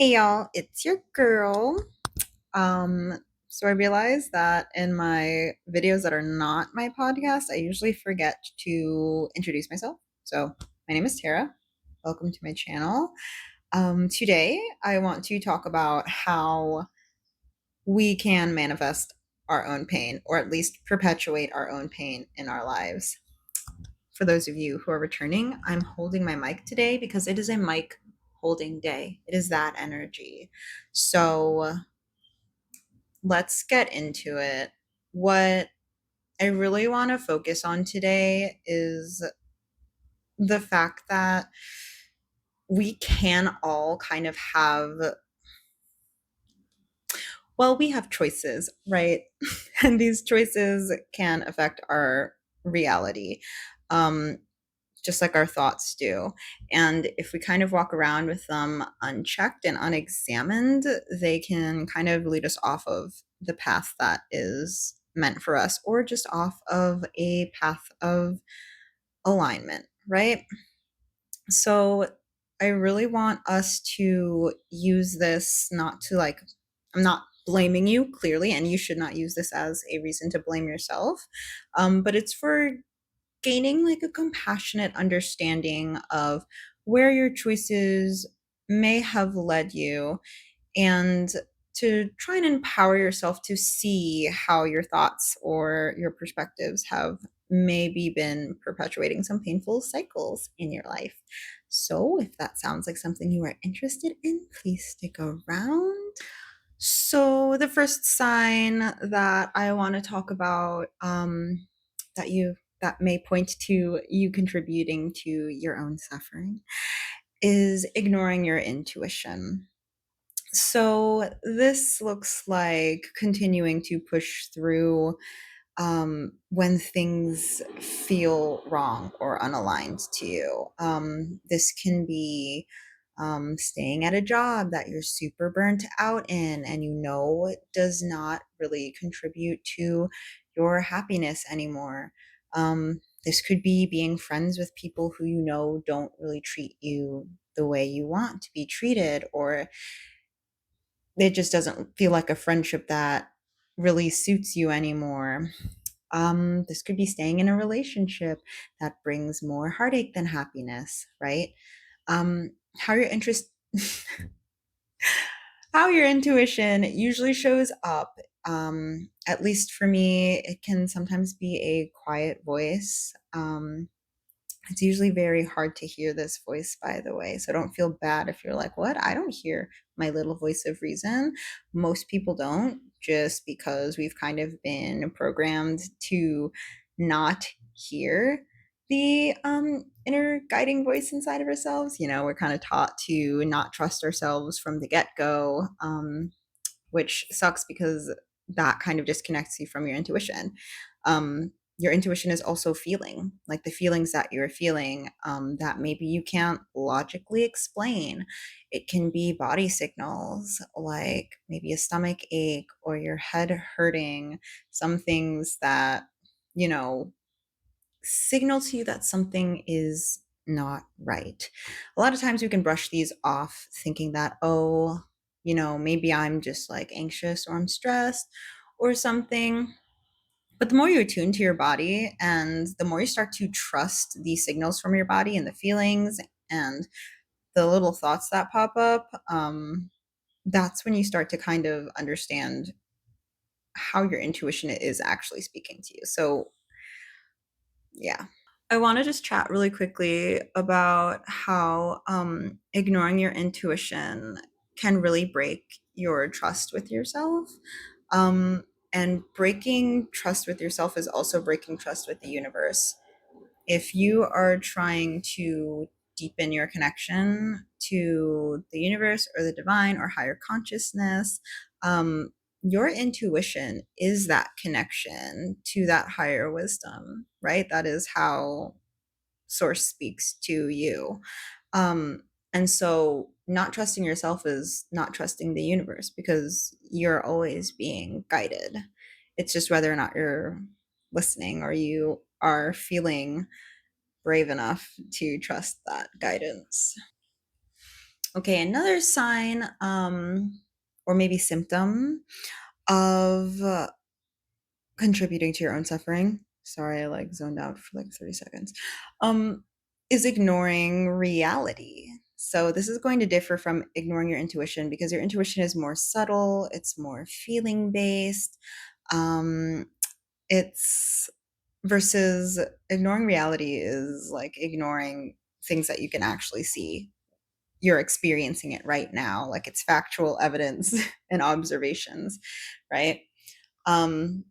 Hey y'all, it's your girl. So I realized that in my videos that are not my podcast, I usually forget to introduce myself. So my name is Tara. Welcome to my channel. Today I want to talk about how we can manifest our own pain, or at least perpetuate our own pain in our lives. For those of you who are returning, I'm holding my mic today because it is a mic holding day. It is that energy. So let's get into it. What I really want to focus on today is the fact that we can all kind of have, well, we have choices, right? And these choices can affect our reality. Um, just like our thoughts do. And if we kind of walk around with them unchecked and unexamined, they can kind of lead us off of the path that is meant for us, or just off of a path of alignment, right? So I really want us to use this not to like, I'm not blaming you clearly, and you should not use this as a reason to blame yourself. But it's for gaining like a compassionate understanding of where your choices may have led you, and to try and empower yourself to see how your thoughts or your perspectives have maybe been perpetuating some painful cycles in your life. So, if that sounds like something you are interested in, please stick around. So, the first sign that I want to talk about, that you that may point to you contributing to your own suffering, is ignoring your intuition. So this looks like continuing to push through when things feel wrong or unaligned to you. This can be staying at a job that you're super burnt out in, and you know it does not really contribute to your happiness anymore. This could be being friends with people who you know don't really treat you the way you want to be treated, or it just doesn't feel like a friendship that really suits you anymore. This could be staying in a relationship that brings more heartache than happiness, right? How your interest, how your intuition usually shows up. At least for me, it can sometimes be a quiet voice. It's usually very hard to hear this voice, by the way. So don't feel bad if you're like, what? I don't hear my little voice of reason. Most people don't, just because we've kind of been programmed to not hear the inner guiding voice inside of ourselves. You know, we're kind of taught to not trust ourselves from the get go, which sucks because that kind of disconnects you from your intuition. Your intuition is also feeling, like the feelings that you're feeling, that maybe you can't logically explain. It can be body signals, like maybe a stomach ache or your head hurting, some things that, you know, signal to you that something is not right. A lot of times we can brush these off thinking that, oh, you know, maybe I'm just like anxious or I'm stressed or something. But the more you attune to your body and the more you start to trust the signals from your body and the feelings and the little thoughts that pop up, that's when you start to kind of understand how your intuition is actually speaking to you. So, yeah. I want to just chat really quickly about how ignoring your intuition can really break your trust with yourself. Um, and breaking trust with yourself is also breaking trust with the universe. If you are trying to deepen your connection to the universe or the divine or higher consciousness, um, your intuition is that connection to that higher wisdom, right? That is how source speaks to you. Um, and so not trusting yourself is not trusting the universe, because you're always being guided. It's just whether or not you're listening or you are feeling brave enough to trust that guidance. Okay, another sign, or maybe symptom of contributing to your own suffering. Sorry, I like zoned out for like 30 seconds. Um, is ignoring reality. So this is going to differ from ignoring your intuition because your intuition is more subtle, it's more feeling based. Um, it's versus ignoring reality is like ignoring things that you can actually see. You're experiencing it right now, like it's factual evidence and observations, right? Um,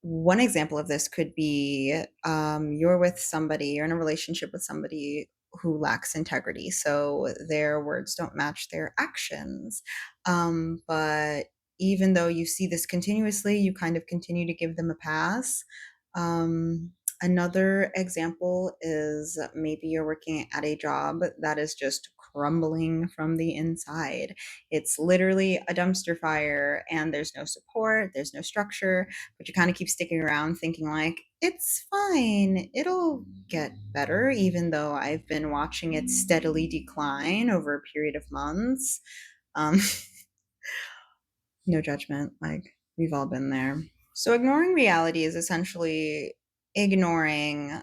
One example of this could be you're in a relationship with somebody who lacks integrity. So their words don't match their actions. But even though you see this continuously, you kind of continue to give them a pass. Um, Another example is maybe you're working at a job that is just crumbling from the inside. It's literally a dumpster fire, and there's no support, there's no structure, but you kind of keep sticking around thinking like it's fine, it'll get better, even though I've been watching it steadily decline over a period of months. um no judgment, like we've all been there. So ignoring reality is essentially ignoring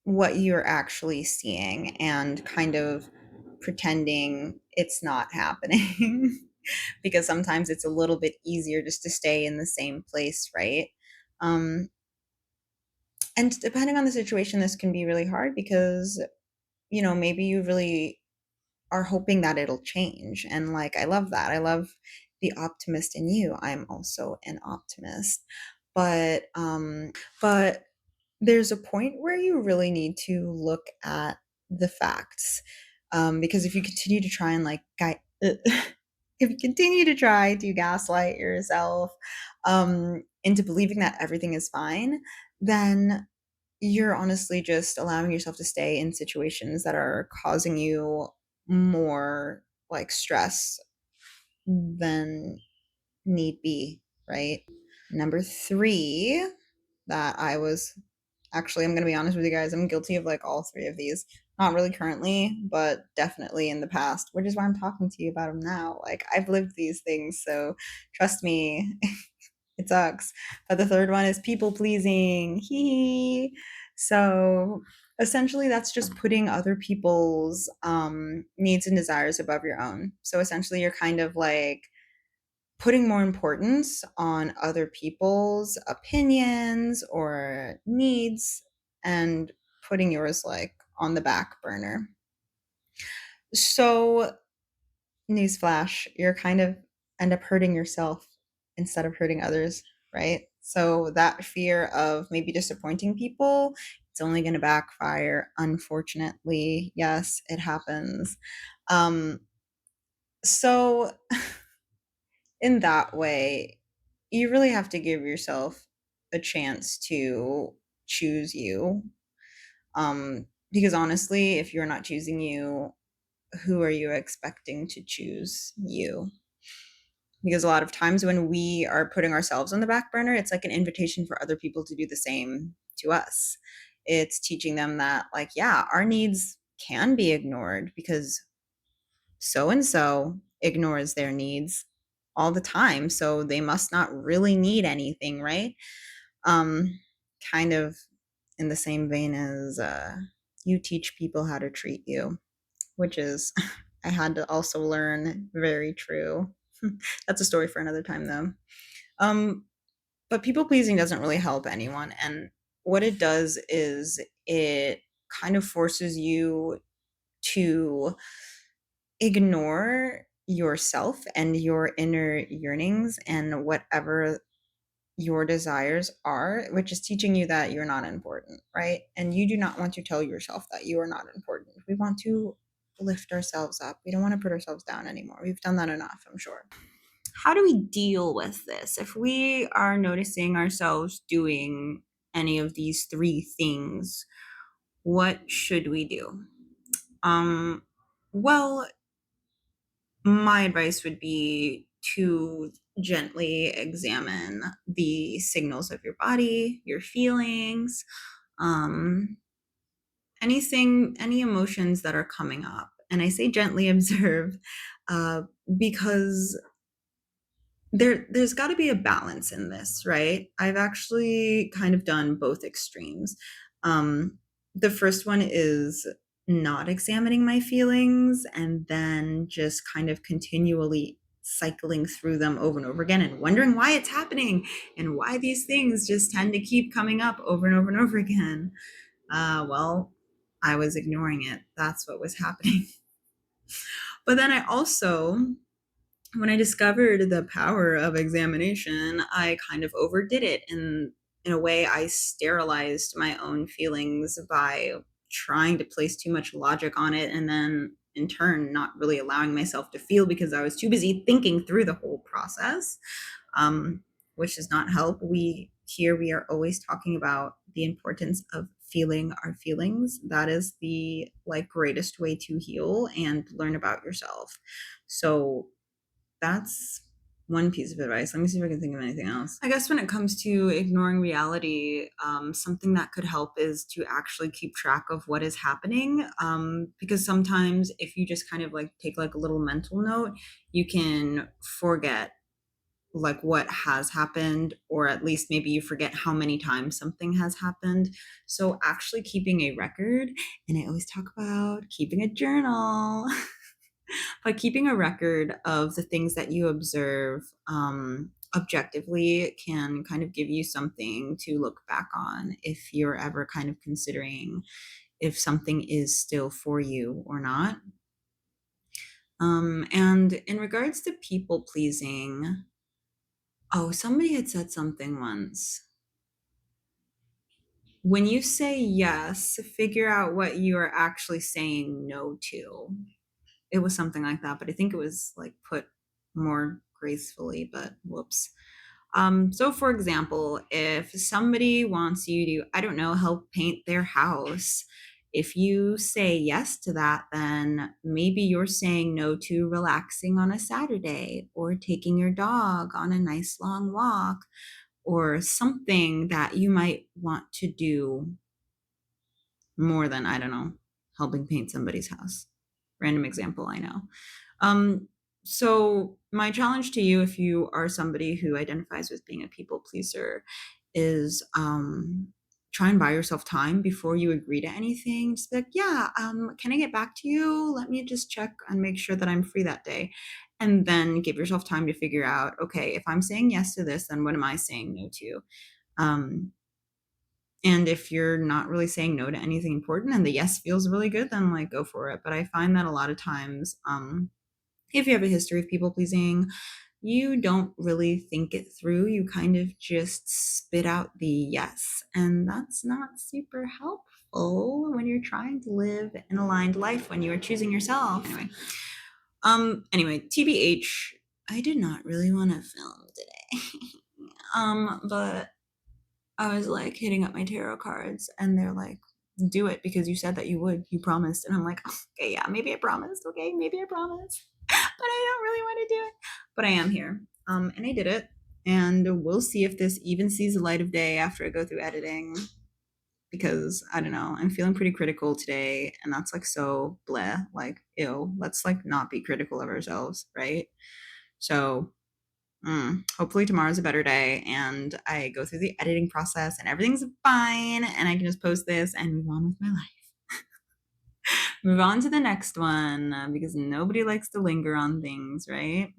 what you're actually seeing and kind of pretending it's not happening. Because sometimes it's a little bit easier just to stay in the same place, right? um and depending on the situation, this can be really hard because maybe you really are hoping that it'll change, and like I love that. I love the optimist in you. I'm also an optimist, but there's a point where you really need to look at the facts, because if you continue to try and like if you continue to try to gaslight yourself into believing that everything is fine, then you're honestly just allowing yourself to stay in situations that are causing you more like stress than need be, right? Number three, that I was actually, I'm going to be honest with you guys, I'm guilty of like all three of these. Not really currently, but definitely in the past, which is why I'm talking to you about them now. Like, I've lived these things, so trust me, it sucks. But the third one is people pleasing. Hee. So essentially, that's just putting other people's needs and desires above your own. So essentially, you're kind of like putting more importance on other people's opinions or needs and putting yours like on the back burner. So, newsflash, you're kind of end up hurting yourself instead of hurting others, right? So, that fear of maybe disappointing people, it's only going to backfire, unfortunately. Yes, it happens. Um, so, in that way, you really have to give yourself a chance to choose you. Because honestly, if you're not choosing you, who are you expecting to choose you? Because a lot of times when we are putting ourselves on the back burner, it's like an invitation for other people to do the same to us. It's teaching them that, like, yeah, our needs can be ignored because so and so ignores their needs all the time, so they must not really need anything, right? um Kind of in the same vein as you teach people how to treat you, which is I had to also learn, very true. That's a story for another time though. um but people pleasing doesn't really help anyone, and what it does is it kind of forces you to ignore yourself and your inner yearnings and whatever your desires are, which is teaching you that you're not important, right? And you do not want to tell yourself that you are not important. We want to lift ourselves up. We don't want to put ourselves down anymore. We've done that enough, I'm sure. How do we deal with this? If we are noticing ourselves doing any of these three things, what should we do? Well, my advice would be to gently examine the signals of your body, your feelings, um, any emotions that are coming up, And I say gently observe uh, because there's got to be a balance in this, right? I've actually kind of done both extremes. The first one is not examining my feelings and then just kind of continually cycling through them over and over again and wondering why it's happening and why these things just tend to keep coming up over and over and over again. Well, I was ignoring it. That's what was happening. But then I also, when I discovered the power of examination, I kind of overdid it. And in a way, I sterilized my own feelings by trying to place too much logic on it and then in turn not really allowing myself to feel because I was too busy thinking through the whole process, um, which does not help. We are always talking about the importance of feeling our feelings. That is the like greatest way to heal and learn about yourself. So that's one piece of advice. Let me see if I can think of anything else. I guess when it comes to ignoring reality, something that could help is to actually keep track of what is happening. Because sometimes if you just kind of like take like a little mental note, you can forget like what has happened, or at least maybe you forget how many times something has happened. So actually keeping a record, and I always talk about keeping a journal. But keeping a record of the things that you observe objectively can kind of give you something to look back on if you're ever kind of considering if something is still for you or not. And in regards to people pleasing, oh, somebody had said something once. When you say yes, figure out what you are actually saying no to. It was something like that, but I think it was like put more gracefully, but whoops. So for example, if somebody wants you to, I don't know, help paint their house, if you say yes to that, then maybe you're saying no to relaxing on a Saturday or taking your dog on a nice long walk or something that you might want to do more than, I don't know, helping paint somebody's house. Random example, I know. So my challenge to you, if you are somebody who identifies with being a people pleaser, is try and buy yourself time before you agree to anything. Just be like, yeah, can I get back to you? Let me just check and make sure that I'm free that day. And then give yourself time to figure out, okay, if I'm saying yes to this, then what am I saying no to? And if you're not really saying no to anything important and the yes feels really good, then like go for it. But I find that a lot of times, if you have a history of people pleasing, you don't really think it through. You kind of just spit out the yes. And that's not super helpful when you're trying to live an aligned life, when you are choosing yourself. Anyway, TBH, I did not really want to film today. But I was like hitting up my tarot cards and they're like, do it because you said that you would. You promised. And I'm like, okay, yeah, maybe I promised. Okay, maybe I promised. But I don't really want to do it. But I am here. And I did it. And we'll see if this even sees the light of day after I go through editing. Because I don't know, I'm feeling pretty critical today. And that's like so bleh. Like, ew, let's like not be critical of ourselves, right? So hopefully tomorrow's a better day and I go through the editing process and everything's fine and I can just post this and move on with my life. Move on to the next one because nobody likes to linger on things, right?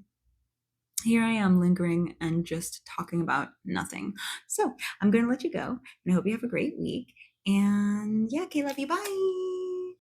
Here I am lingering and just talking about nothing. So I'm going to let you go and I hope you have a great week. And yeah, okay, love you. Bye.